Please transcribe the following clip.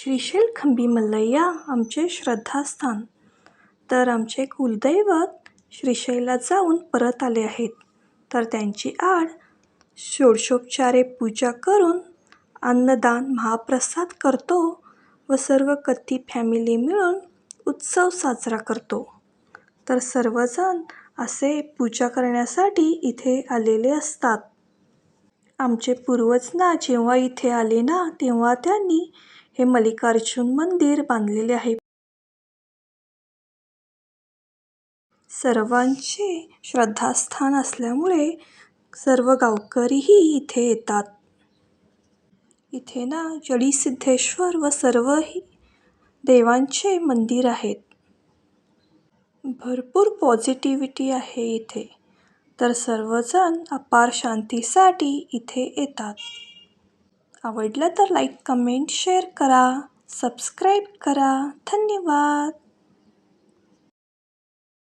श्रीशैल खंबी मल्लय्या आमचे श्रद्धास्थान. तर आमचे कुलदैवत श्रीशैलात जाऊन परत आले आहेत. तर त्यांची आड षोडशोपचारे पूजा करून अन्नदान महाप्रसाद करतो व सर्व कत्ती फॅमिली मिळून उत्सव साजरा करतो. तर सर्वजण असे पूजा करण्यासाठी इथे आलेले असतात. आमचे पूर्वज जेव्हा इथे आले तेव्हा त्यांनी हे मल्लिकार्जुन मंदिर बांधलेले आहे. सर्वांचे श्रद्धास्थान असल्यामुळे सर्व गावकरीही इथे येतात. इथे जडीसिद्धेश्वर व सर्व देवांचे मंदिर आहेत. भरपूर पॉझिटिव्हिटी आहे इथे. तर सर्वजण अपार शांतीसाठी इथे येतात. आवडलं तर लाईक, कमेंट, शेअर करा, सबस्क्राईब करा. धन्यवाद.